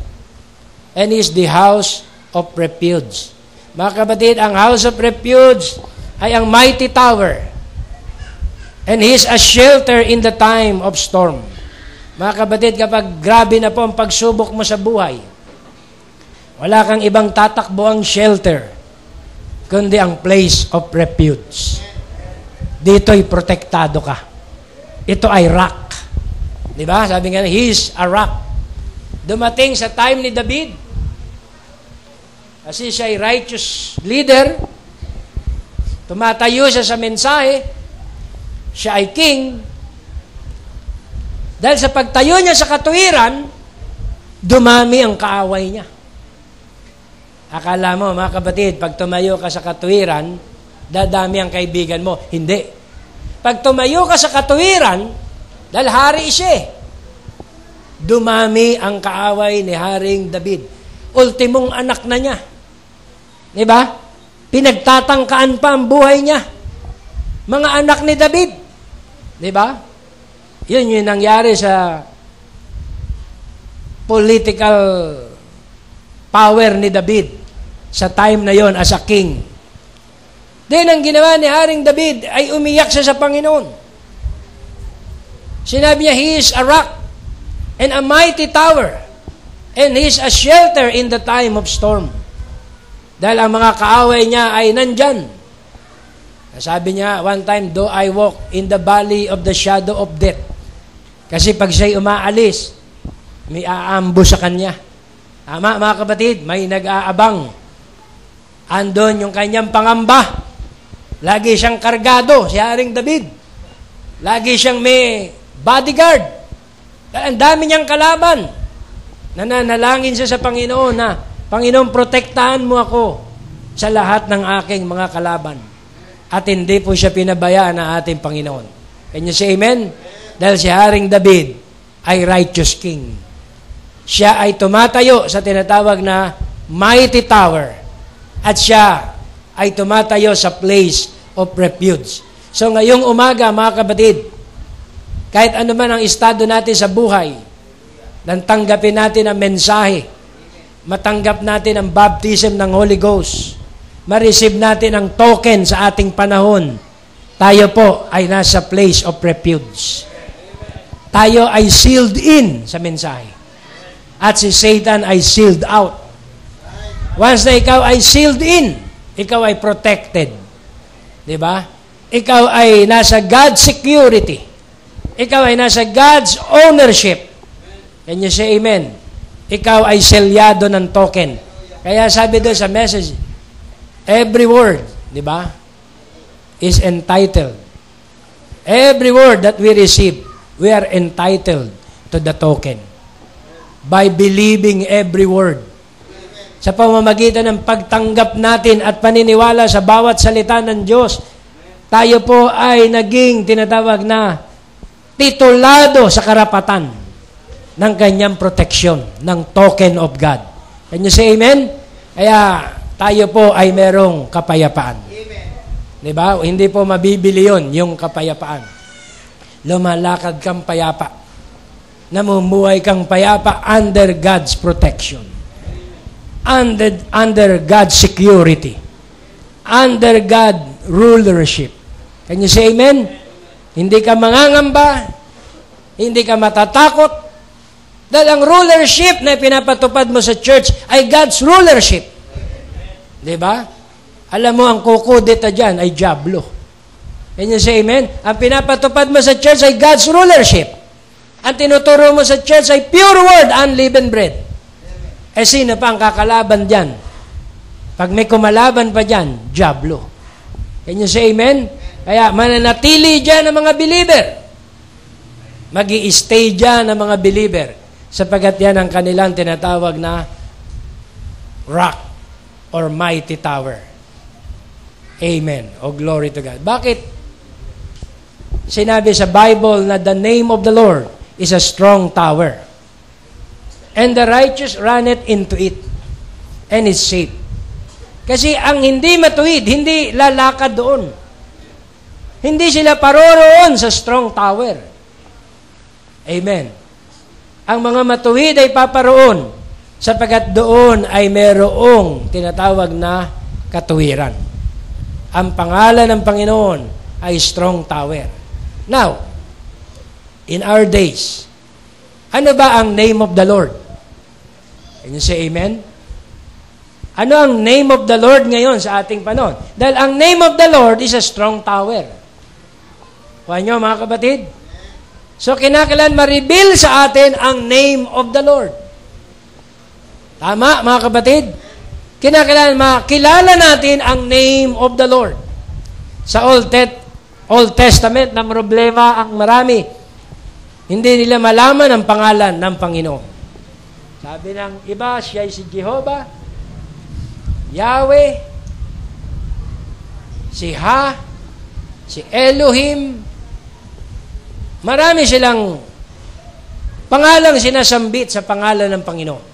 And He is the house of refuge. Mga kapatid, ang house of refuge ay ang mighty tower. And He is a shelter in the time of storm. Mga kapatid, kapag grabe na po ang pagsubok mo sa buhay, wala kang ibang tatakbo ang shelter, kundi ang place of refuge. Dito'y protektado ka. Ito ay rock. Diba? Sabi nga, He is a rock. Dumating sa time ni David, kasi siya ay righteous leader, tumatayo siya sa mensahe, siya ay king. Dahil sa pagtayo niya sa katuwiran, dumami ang kaaway niya. Akala mo, mga kapatid, pag tumayo ka sa katuwiran, dadami ang kaibigan mo. Hindi. Pag tumayo ka sa katuwiran, dahil hari siya, dumami ang kaaway ni Haring David. Ultimong anak na niya. Diba? Pinagtatangkaan pa ang buhay niya. Mga anak ni David. Diba? Yun yung nangyari sa political power ni David sa time na yon as a king. Then, ang ginawa ni Haring David ay umiyak siya sa Panginoon. Sinabi niya, He is a rock and a mighty tower, and He is a shelter in the time of storm. Dahil ang mga kaaway niya ay nandyan. Sabi niya, one time, though I walk in the valley of the shadow of death. Kasi pag siya'y umaalis, may aambo sa kanya. Tama, mga kapatid, may nag-aabang. Andon yung kanyang pangamba. Lagi siyang kargado, si Haring David. Lagi siyang may bodyguard. Ang dami niyang kalaban. Nananalangin siya sa Panginoon na, Panginoon, protektahan mo ako sa lahat ng aking mga kalaban. At hindi po siya pinabayaan ng ating Panginoon. Can you say amen? Dahil si Haring David ay righteous king. Siya ay tumatayo sa tinatawag na mighty tower. At siya ay tumatayo sa place of refuge. So ngayong umaga, mga kapatid, kahit ano man ang estado natin sa buhay, nang tanggapin natin ang mensahe, matanggap natin ang baptism ng Holy Ghost, ma-receive natin ang token sa ating panahon, tayo po ay nasa place of refuge. Tayo ay sealed in sa mensahe. At si Satan ay sealed out. Once na ikaw ay sealed in, ikaw ay protected. Diba? Ikaw ay nasa God's security. Ikaw ay nasa God's ownership. Can you say amen? Ikaw ay selyado ng token. Kaya sabi doon sa message, every word, di ba, is entitled. Every word that we receive, we are entitled to the token. By believing every word. Sa pamamagitan ng pagtanggap natin at paniniwala sa bawat salita ng Diyos, tayo po ay naging tinatawag na titulado sa karapatan ng kanyang proteksyon, ng token of God. Can you say amen? Kaya tayo po ay merong kapayapaan. Diba? Hindi po mabibili yun, yung kapayapaan. Lumalakad kang payapa. Namumuhay kang payapa under God's protection. Under God's security. Under God's rulership. Can you say amen? Hindi ka mangangamba. Hindi ka matatakot. Dahil ang rulership na pinapatupad mo sa church ay God's rulership. Diba? Alam mo, ang kukudita dyan ay diablo. Can you say amen? Ang pinapatupad mo sa church ay God's rulership. Ang tinuturo mo sa church ay pure word, unleavened bread. Eh sino pa ang kakalaban dyan? Pag may kumalaban pa dyan, diablo. Can you say amen? Kaya mananatili dyan ang mga believer. Mag-i-stay dyan ang mga believer. Sapagat yan ang kanilang tinatawag na rock or mighty tower. Amen. O glory to God. Bakit sinabi sa Bible na the name of the Lord is a strong tower, and the righteous runneth into it, and is safe? Kasi ang hindi matuwid, hindi lalakad doon. Hindi sila paroroon sa strong tower. Amen. Ang mga matuwid ay paparoon sapagat doon ay merong tinatawag na katuwiran. Ang pangalan ng Panginoon ay strong tower. Now, in our days, ano ba ang name of the Lord? Can you say amen? Ano ang name of the Lord ngayon sa ating panahon? Dahil ang name of the Lord is a strong tower. Kuha nyo mga kapatid? So, kinakailangan ma-reveal sa atin ang name of the Lord. Tama, mga kapatid? Kinakailangan makilala natin ang name of the Lord. Sa Old Testament, na problema ang marami. Hindi nila malaman ang pangalan ng Panginoon. Sabi ng iba, siya ay si Jehovah, Yahweh, si Ha, si Elohim. Marami silang pangalang sinasambit sa pangalan ng Panginoon.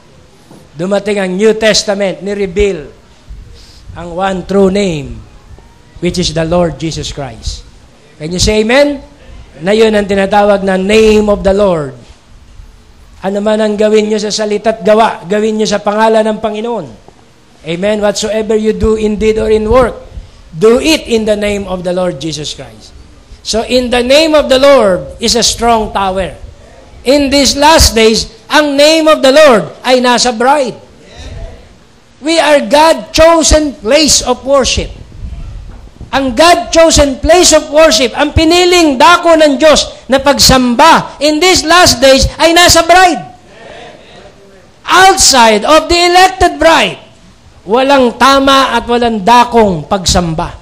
Dumating ang New Testament, ni-reveal ang one true name, which is the Lord Jesus Christ. Can you say amen? Na yun ang tinatawag na name of the Lord. Ano man ang gawin nyo sa salita't gawa, gawin nyo sa pangalan ng Panginoon. Amen? Whatsoever you do in deed or in work, do it in the name of the Lord Jesus Christ. So, in the name of the Lord is a strong tower. In these last days, ang name of the Lord ay nasa bride. We are God-chosen place of worship. Ang God-chosen place of worship, ang piniling dako ng Diyos na pagsamba in these last days ay nasa bride. Outside of the elected bride, walang tama at walang dakong pagsamba.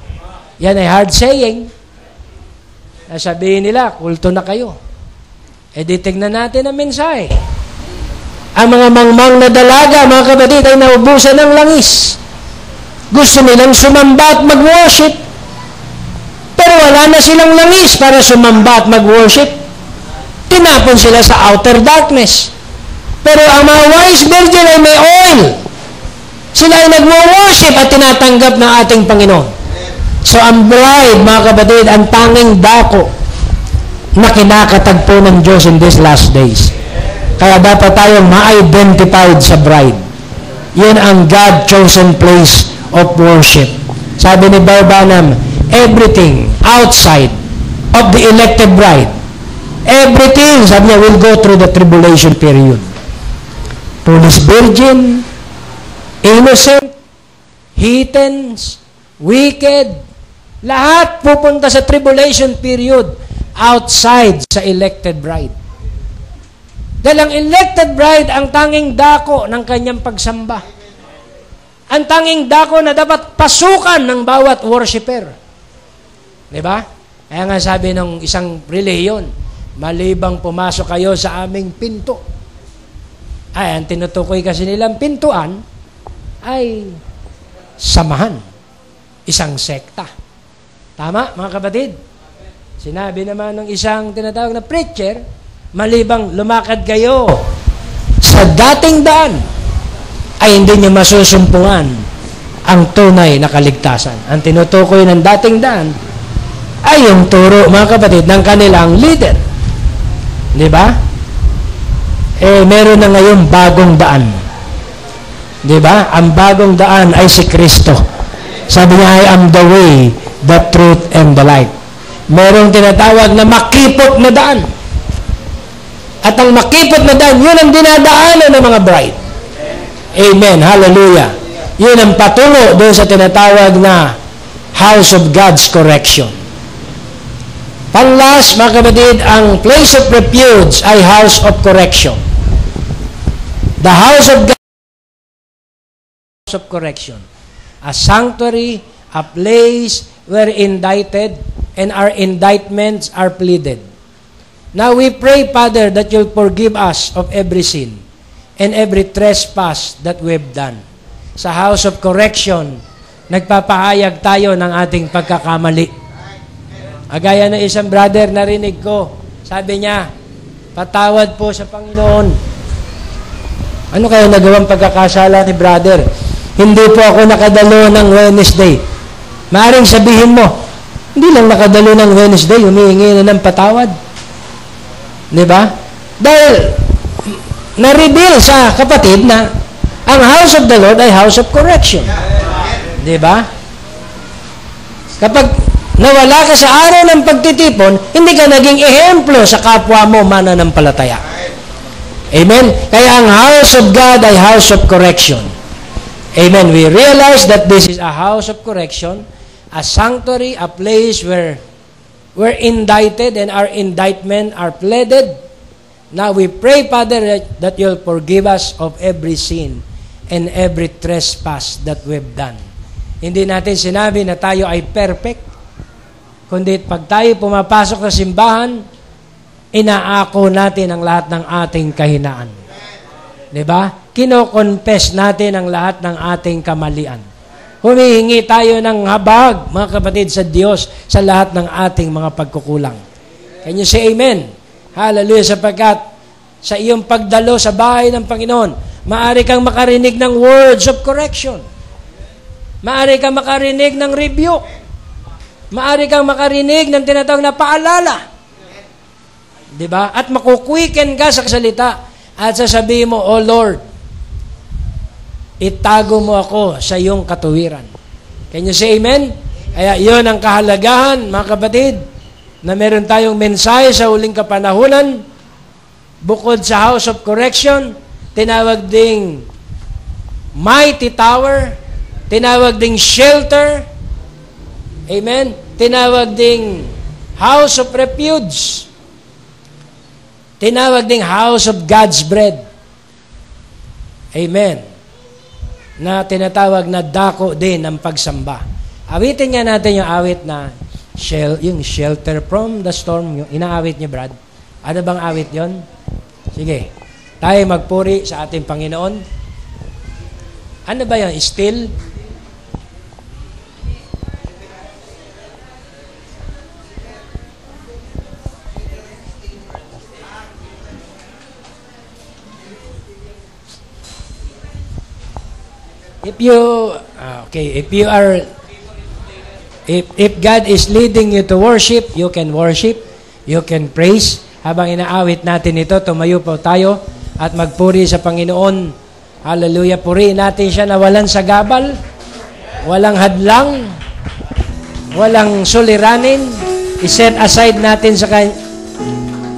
Yan ay hard saying. Sabihin nila, kulto na kayo. E di tignan natin ang mensahe. Ang mga mangmang na dalaga, mga kapatid, ay naubusan ng langis. Gusto nilang sumamba at mag-worship. Pero wala na silang langis para sumamba at mag-worship. Tinapon sila sa outer darkness. Pero ang mga wise virgin ay may oil. Sila ay nag-worship at tinatanggap ng ating Panginoon. So, ang bride, mga kapatid, ang tanging dako na kinakatagpo ng Diyos in these last days. Kaya dapat tayong ma-identified sa bride. Yun ang God-chosen place of worship. Sabi ni Barbanam, everything outside of the elected bride, everything, sabi niya, will go through the tribulation period. foolish virgin, innocent, heathens, wicked, lahat pupunta sa tribulation period outside sa elected bride. Dahil ang elected bride ang tanging dako ng kanyang pagsamba. Ang tanging dako na dapat pasukan ng bawat worshiper. Diba? Kaya nga sabi ng isang relihiyon, malibang pumasok kayo sa aming pinto. Ay, ang tinutukoy kasi nilang pintuan ay samahan. Isang sekta. Tama, mga kapatid? Sinabi naman ng isang tinatawag na preacher, malibang lumakad kayo sa dating daan, ay hindi niyo masusumpungan ang tunay na kaligtasan. Ang tinutukoy ng dating daan ay yung turo, mga kapatid, ng kanilang leader. Di ba? Meron na ngayon bagong daan. Di ba? Ang bagong daan ay si Kristo. Sabi niya, I am the way, the truth, and the life. Merong tinatawag na makipot na daan. At ang makipot na daan, yun ang dinadaanan ng mga bride. Amen. Hallelujah. Yun ang patungo doon sa tinatawag na house of God's correction. Panglas, mga kapatid, ang place of refuge ay house of correction. The house of God, house of correction. A sanctuary, a place where indicted and our indictments are pleaded. Now we pray, Father, that you'll forgive us of every sin and every trespass that we've done. Sa house of correction, nagpapahayag tayo ng ating pagkakamali. Agaya ng isang brother, narinig ko, sabi niya, patawad po sa Panginoon. Ano kaya nagawang pagkakasala ni brother? Hindi po ako nakadalo ng Wednesday. Maaring sabihin mo, hindi lang nakadalo ng Wednesday, humihingi na ng patawad. Diba? Dahil na-reveal sa kapatid na ang house of the Lord ay house of correction. Diba? Kapag nawala ka sa araw ng pagtitipon, hindi ka naging ehemplo sa kapwa mo mananampalataya. Amen? Kaya ang house of God ay house of correction. Amen. We realize that this is a house of correction, a sanctuary, a place where we're indicted and our indictment are pleaded. Now we pray, Father, that you'll forgive us of every sin and every trespass that we've done. Hindi natin sinabi na tayo ay perfect, kundi pag tayo pumapasok sa simbahan, inaako natin ang lahat ng ating kahinaan. Diba? Kino-confess natin ang lahat ng ating kamalian. Humihingi tayo ng habag, mga kapatid, sa Diyos sa lahat ng ating mga pagkukulang. Can you say amen? Hallelujah, sapagkat sa iyong pagdalo sa bahay ng Panginoon, maaari kang makarinig ng words of correction. Maaari kang makarinig ng rebuke. Maaari kang makarinig ng tinatawag na paalala. Diba? At makukwiken ka sa salita at sasabihin mo, Oh Lord, itago mo ako sa iyong katuwiran. Can you say amen? Kaya yun ang kahalagahan, mga kapatid, na meron tayong mensahe sa huling kapanahunan, bukod sa house of correction, tinawag ding mighty tower, tinawag ding shelter, amen? Tinawag ding house of refuge, tinawag ding house of God's bread. Amen. Na tinatawag na dako din ng pagsamba. Awitin nga natin yung awit na yung shelter from the storm. Yung inaawit niyo, Brad. Ano bang awit yon? Sige. Tayo magpuri sa ating Panginoon. Ano ba yan? Still? If God is leading you to worship, you can worship, you can praise. Habang inaawit natin ito, tumayo po tayo at magpuri sa Panginoon. Hallelujah. Purihin natin siya na walang sagabal, walang hadlang, walang suliranin. I-set aside natin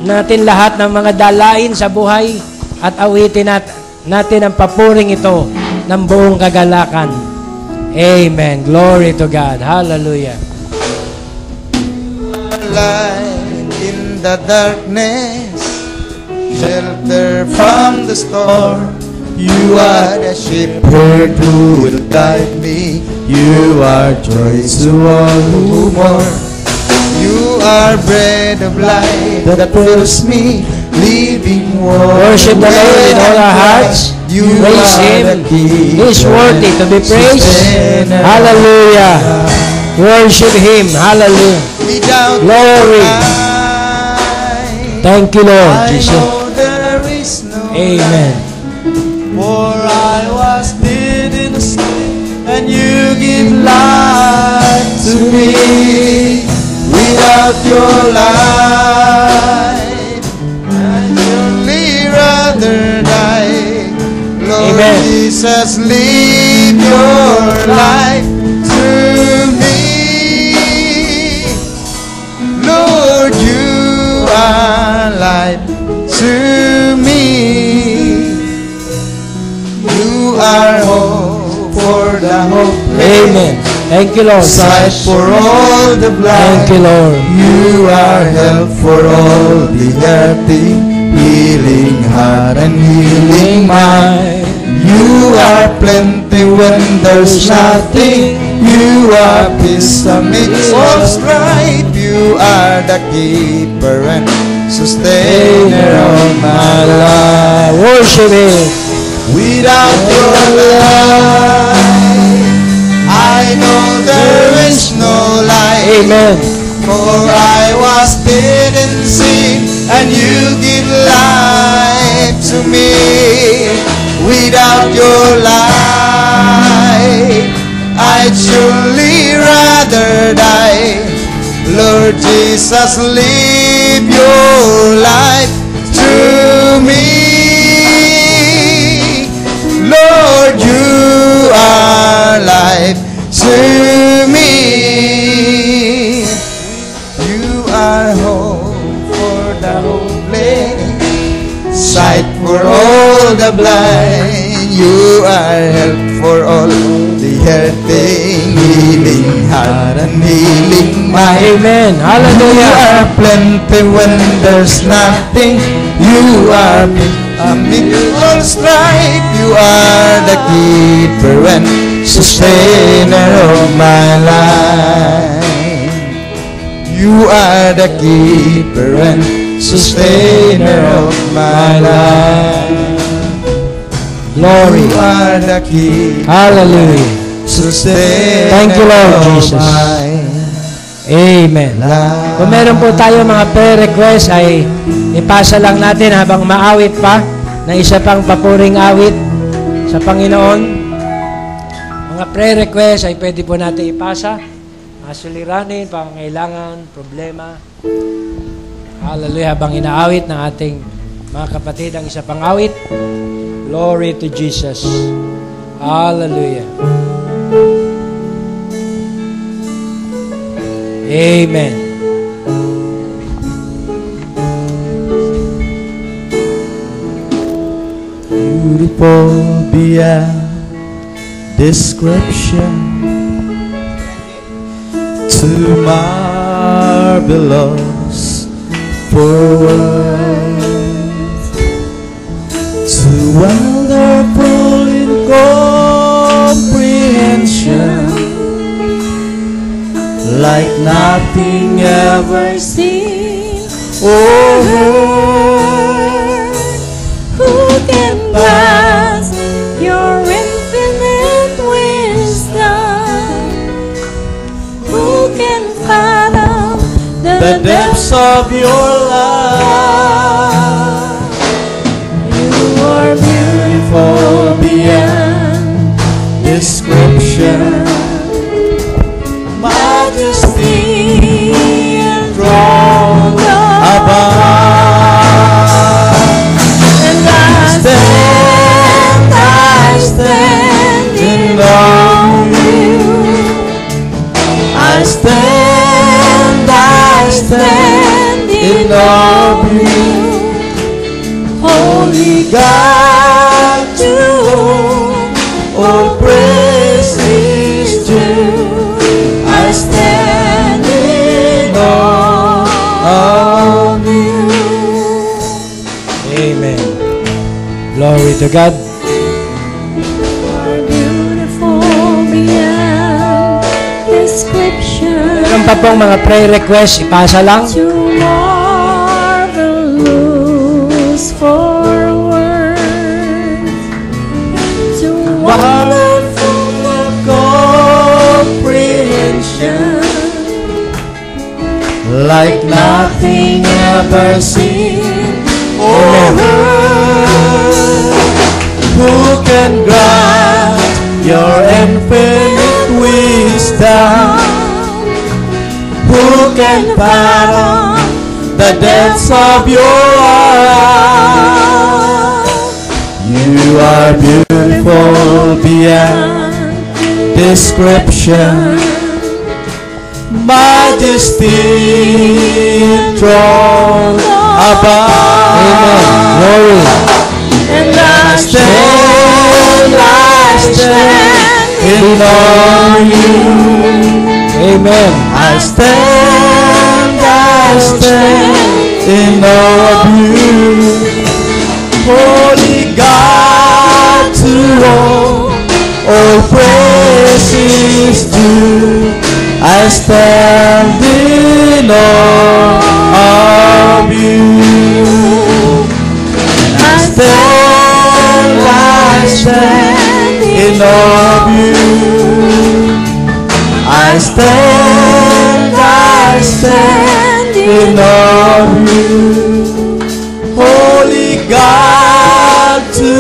natin lahat ng mga dalain sa buhay at awitin natin ang papuring ito ng buong kagalakan. Amen. Glory to God. Hallelujah. Light in the darkness, shelter from the storm. You are the shepherd who will guide me. You are joy to all who mourn. You are bread of life that fills me, living water. Worship the Lord in all our hearts. You Praise are Him. the He is worthy to be praised. sustainer. Hallelujah. Worship Him. Hallelujah. Without Glory. light, Thank you, Lord I Jesus. know there is no Amen. light. For I was dead in sin, and you give life to me. Without your light, I'd surely rather die. Lord Amen. Jesus, live your life through me. Lord, you are life to me. You are hope for the hopeless. Amen. Thank you, Lord. Sight for all the blind. Thank you, Lord. You are help for all the hurting, healing heart and healing mind. You are plenty when there's nothing. You are peace amidst all strife. You are the keeper and sustainer of my life. Worship Him. Without your light, I know there is no light. Amen. For I was dead in sin, and you give life to me. Without your light, I'd surely rather die. Lord Jesus, live your life through me. Lord, you are life to me. You are hope for the hopeless, sight for all the blind. You are help for all the hurting, healing heart and healing mind. Amen. You Hallelujah. are plenty when there's nothing. You are amid all strife. You are the keeper and sustainer of my life. You are the keeper and sustainer of my life. Glory. You are the keeper, Hallelujah. sustainer Thank you, Lord of Jesus. my Amen. life. Kung meron po tayo mga prayer request ay ipasa lang natin habang maawit pa na isa pang papuring awit sa Panginoon. Mga prayer request ay pwede po natin ipasa. Mga suliranin, pangangailangan, problema. Hallelujah. Habang inaawit ng ating mga kapatid ang isa pang awit. Glory to Jesus. Hallelujah. Amen. Beautiful beyond description, too marvelous for words, too wonderful in comprehension, like nothing ever seen or heard. Who can grasp your infinite wisdom? Who can fathom The depths of your love? You are Beautiful beyond description, majesty and throne above. and I stand in awe of you. I stand in awe of you. Holy God, all praise is due. I stand in awe of you. Amen. Glory to God. Beautiful beyond description. Meron pa pong mga prayer request, ipasa lang. Too marvelous for words. Too wonderful for Comprehension, like nothing ever seen or heard. Who can grant your infinite wisdom? Who can fathom the depths of your heart? You are beautiful beyond description, majesty enthroned above. Amen. Glory. and I stand in awe of you. Amen. I stand in awe of you. Holy God, to all praise is due. I stand in awe of you. I stand in awe of you. I stand in awe of you. Holy God, to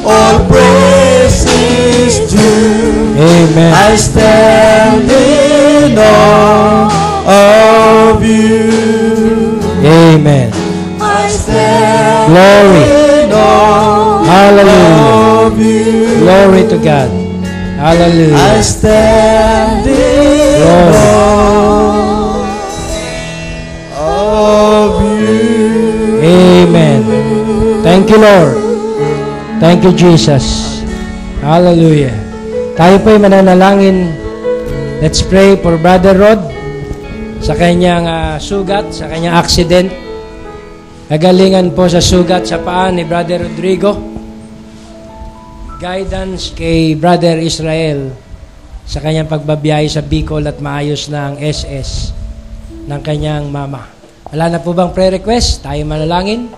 all praise is due. Amen. I stand in awe of you. Amen. I stand Glory. in awe Hallelujah. of you. Glory to God. I Hallelujah. stand in Glory. awe of you. Amen. Thank you, Lord. Thank you, Jesus. Hallelujah. Tayo po'y mananalangin. Let's pray for Brother Rod sa kanyang sugat, sa kanyang accident. Kagalingan po sa sugat sa paa ni Brother Rodrigo. Guidance kay Brother Israel sa kanyang pagbabiyahe sa Bicol at maayos na ang SS ng kanyang mama. Wala na po bang prayer request? Tayo manalangin.